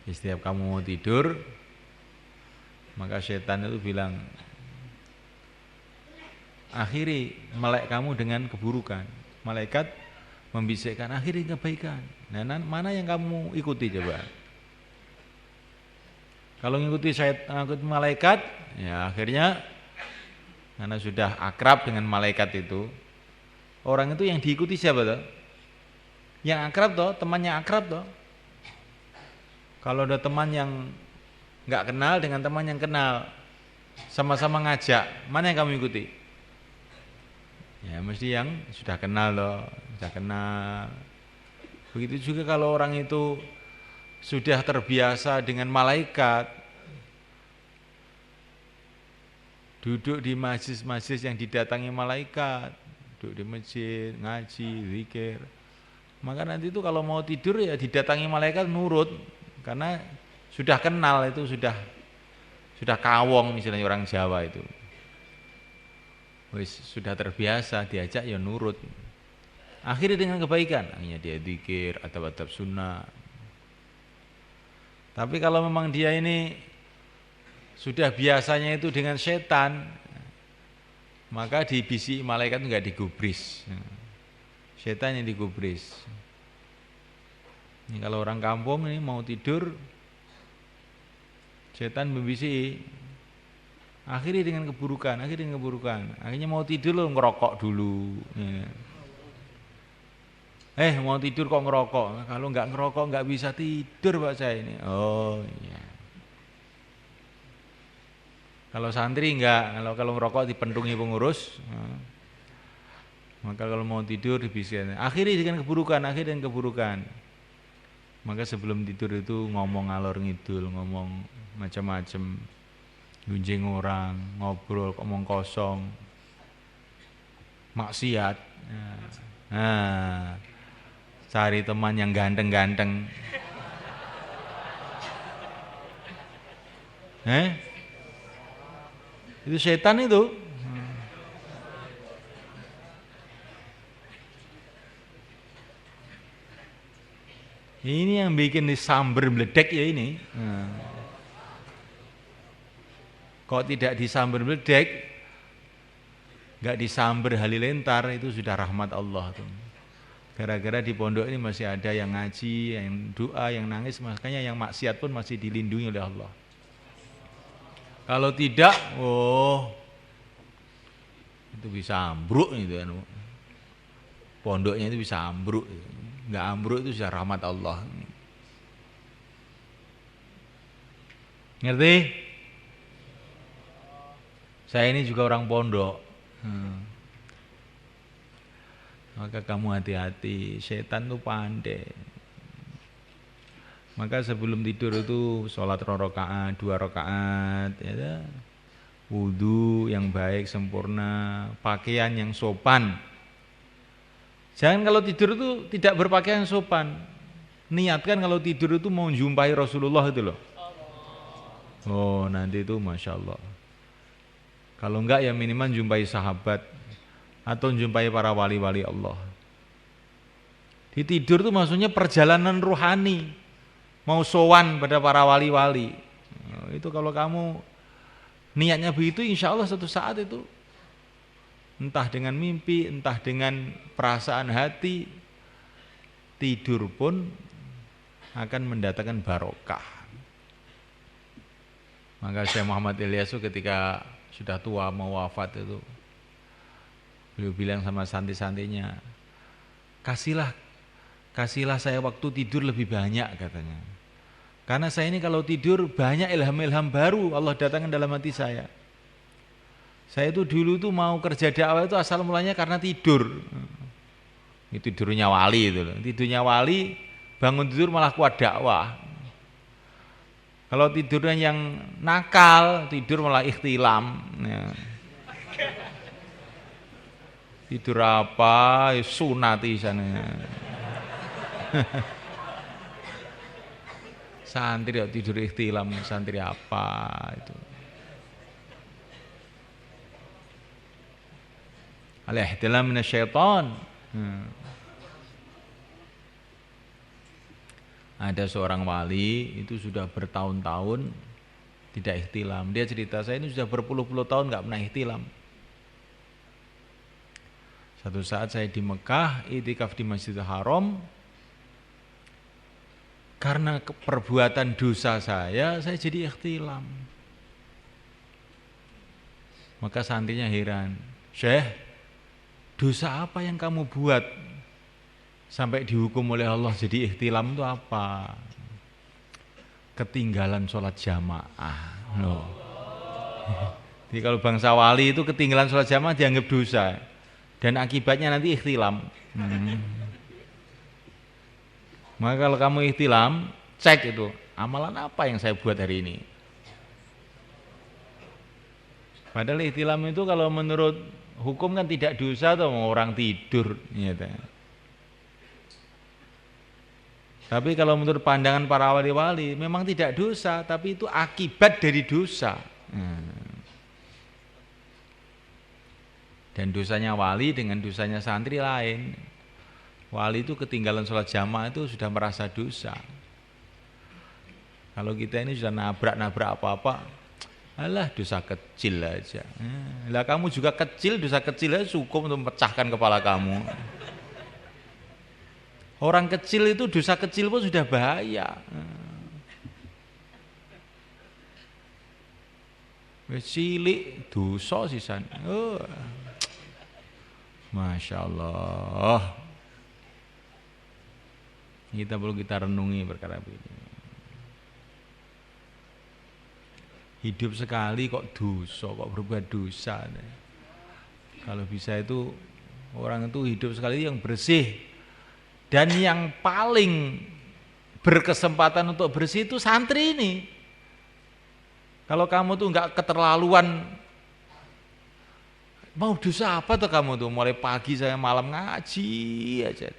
Setiap kamu mau tidur, maka setan itu bilang, akhiri melek kamu dengan keburukan. Malaikat membisikkan, akhiri kebaikan. Nah, mana yang kamu ikuti coba? Kalau ngikuti malaikat, ya akhirnya karena sudah akrab dengan malaikat itu, orang itu yang diikuti siapa toh? Yang akrab toh, temannya akrab toh. Kalau ada teman yang nggak kenal dengan teman yang kenal, sama-sama ngajak, mana yang kamu ikuti? Ya mesti yang sudah kenal loh, sudah kenal. Begitu juga kalau orang itu sudah terbiasa dengan malaikat, duduk di majlis-majlis yang didatangi malaikat, duduk di masjid, ngaji, zikir, maka nanti itu kalau mau tidur ya didatangi malaikat nurut, karena sudah kenal, itu sudah kawong, misalnya orang Jawa itu. Sudah terbiasa diajak ya nurut. Akhirnya dengan kebaikan, akhirnya dia zikir atau adab sunnah. Tapi kalau memang dia ini sudah biasanya itu dengan setan, maka dibisi malaikat enggak digubris. Setan yang digubris. Ini kalau orang kampung ini mau tidur, setan membisi, akhirnya dengan keburukan. Akhirnya mau tidur lo ngerokok dulu. Mau tidur kok ngerokok? Kalau nggak ngerokok nggak bisa tidur Pak saya ini. Oh iya. Kalau santri enggak, kalau ngerokok dipentungi pengurus. Maka kalau mau tidur dibisikkan. Akhirnya dengan keburukan. Maka sebelum tidur itu ngomong ngalor ngidul, ngomong macam-macam, gunjing orang, ngobrol, ngomong kosong, maksiat. Nah, cari teman yang ganteng-ganteng. Itu setan itu. Ini yang bikin disamber meledek ya ini. Kok tidak disamber meledek, nggak disamber halilintar, itu sudah rahmat Allah tuh. Gara-gara di pondok ini masih ada yang ngaji, yang doa, yang nangis, makanya yang maksiat pun masih dilindungi oleh Allah. Kalau tidak, itu bisa ambruk itu kan. Pondoknya itu bisa ambruk. Enggak ambruk itu sudah rahmat Allah. Ngerti? Saya ini juga orang pondok. Maka kamu hati-hati, setan itu pandai. Maka sebelum tidur itu sholat 2 rakaat, ya, wudu yang baik sempurna, pakaian yang sopan. Jangan kalau tidur itu tidak berpakaian sopan. Niatkan kalau tidur itu mau jumpai Rasulullah itu loh. Oh nanti itu Masya Allah. Kalau enggak ya minimal jumpai sahabat atau jumpai para wali-wali Allah. Di tidur itu maksudnya perjalanan ruhani, mau sowan pada para wali-wali. Itu kalau kamu niatnya begitu, insya Allah suatu saat itu, entah dengan mimpi, entah dengan perasaan hati, tidur pun akan mendatangkan barokah. Maka Syekh Muhammad Ilyasu ketika sudah tua mau wafat itu, beliau bilang sama santri-santrinya, kasihlah saya waktu tidur lebih banyak katanya. Karena saya ini kalau tidur banyak ilham-ilham baru Allah datangkan dalam hati saya. Saya itu dulu tuh mau kerja dakwah itu asal mulanya karena tidur. Itu tidurnya wali itu loh. Tidurnya wali, bangun tidur malah kuat dakwah. Kalau tidurnya yang nakal, tidur malah ikhtilam. Ya. Tidur apa? Sunati sana. Santri kok tidur ikhtilam, santri apa itu? Al-ihtilam minasyaitan. Ada seorang wali itu sudah bertahun-tahun tidak ihtilam. Dia cerita, saya ini sudah berpuluh-puluh tahun nggak pernah ihtilam. Satu saat saya di Mekah, itikaf di Masjidil Haram. Karena perbuatan dosa saya jadi ihtilam. Maka santrinya heran, Syekh, dosa apa yang kamu buat sampai dihukum oleh Allah jadi ihtilam itu apa? Ketinggalan sholat jamaah. Loh. Jadi kalau bangsa wali itu ketinggalan sholat jamaah dianggap dosa dan akibatnya nanti ihtilam. Maka kalau kamu ihtilam, cek itu amalan apa yang saya buat hari ini. Padahal ihtilam itu kalau menurut hukum kan tidak dosa atau orang tidur. Gitu. Tapi kalau menurut pandangan para wali-wali memang tidak dosa, tapi itu akibat dari dosa. Dan dosanya wali dengan dosanya santri lain. Wali itu ketinggalan sholat jamaah itu sudah merasa dosa. Kalau kita ini sudah nabrak-nabrak apa-apa, alah dosa kecil aja. Lah kamu juga kecil, dosa kecil aja cukup untuk memecahkan kepala kamu. Orang kecil itu dosa kecil pun sudah bahaya. Cilik dosa sisan. Oh. Masya Allah. Kita perlu kita renungi perkara ini. Hidup sekali kok dosa, kok berbuat dosa. Kalau bisa itu orang itu hidup sekali yang bersih. Dan yang paling berkesempatan untuk bersih itu santri ini. Kalau kamu tuh enggak keterlaluan, mau dosa apa tuh kamu tuh? Mulai pagi saya malam ngaji aja.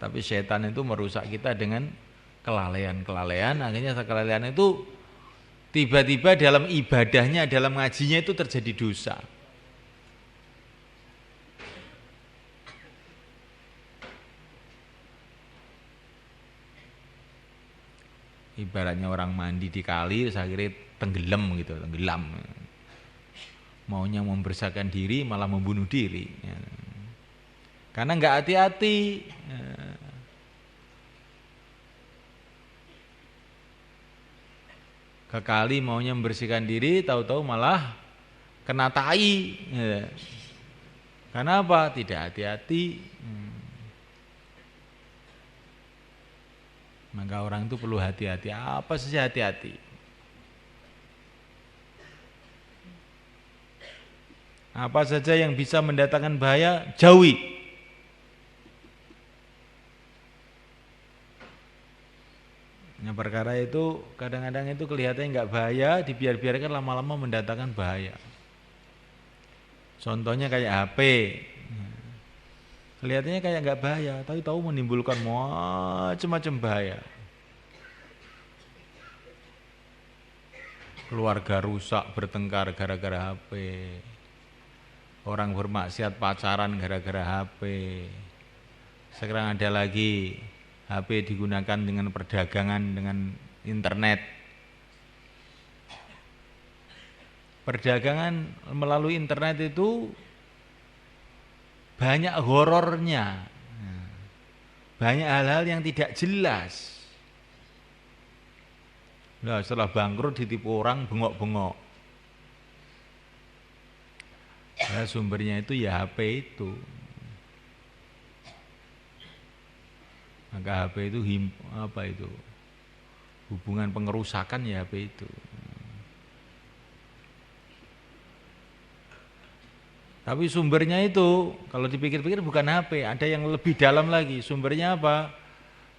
Tapi setan itu merusak kita dengan kelalaian-kelalaian. Akhirnya kelalaian itu tiba-tiba dalam ibadahnya, dalam ngajinya itu terjadi dosa. Ibaratnya orang mandi di kali, akhirnya tenggelam gitu, tenggelam. Maunya membersihkan diri malah membunuh diri. Karena nggak hati-hati. Ke kali maunya membersihkan diri, tahu-tahu malah kena tai. Karena apa? Tidak hati-hati. Maka orang itu perlu hati-hati. Apa saja hati-hati. Apa saja yang bisa mendatangkan bahaya, jauhi. Nah, perkara itu kadang-kadang itu kelihatannya nggak bahaya, dibiarkan lama-lama mendatangkan bahaya. Contohnya kayak HP, kelihatannya kayak nggak bahaya, tapi tahu menimbulkan macam-macam bahaya. Keluarga rusak bertengkar gara-gara HP, orang bermaksiat pacaran gara-gara HP. Sekarang ada lagi HP digunakan dengan perdagangan dengan internet. Perdagangan melalui internet itu banyak horornya. Banyak hal-hal yang tidak jelas. Nah, setelah bangkrut ditipu orang bengok-bengok. Nah, sumbernya itu ya HP itu. Maka HP itu hubungan pengerusakan ya HP itu. Tapi sumbernya itu kalau dipikir-pikir bukan HP, ada yang lebih dalam lagi. Sumbernya apa?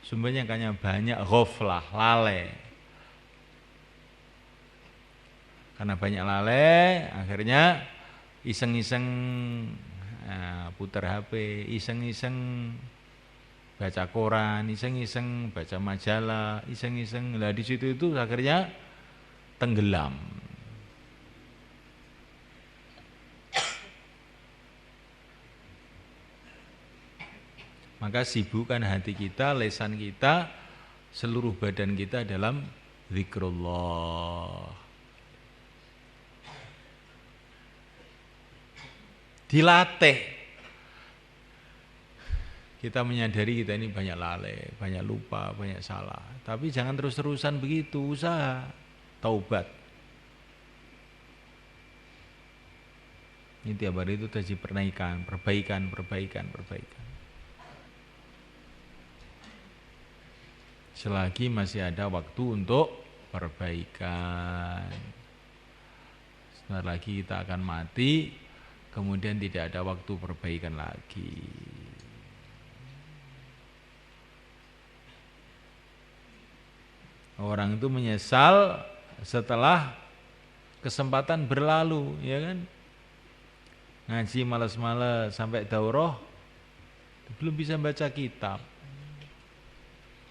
Sumbernya kayaknya banyak ghaflah, lalai. Karena banyak lalai, akhirnya iseng-iseng putar HP, iseng-iseng baca koran, iseng-iseng baca majalah, iseng-iseng. Lah di situ itu akhirnya tenggelam. Maka sibukkan hati kita, lisan kita, seluruh badan kita dalam zikrullah. Dilatih. Kita menyadari kita ini banyak lalai, banyak lupa, banyak salah. Tapi jangan terus-terusan begitu, usaha. Taubat. Ini tiap hari itu terjadi perbaikan. Selagi masih ada waktu untuk perbaikan. Sebentar lagi kita akan mati, kemudian tidak ada waktu perbaikan lagi. Orang itu menyesal setelah kesempatan berlalu, ya kan? Ngaji malas-malas sampai daurah belum bisa baca kitab.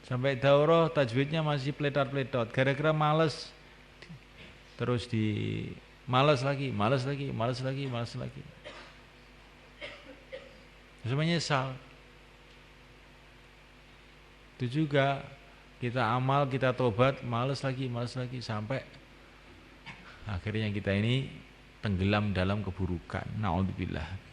Sampai daurah tajwidnya masih pletot-pletot, gara-gara malas. Terus malas lagi. Terus menyesal. Itu juga kita amal, kita tobat, malas lagi sampai akhirnya kita ini tenggelam dalam keburukan. Naudzubillah.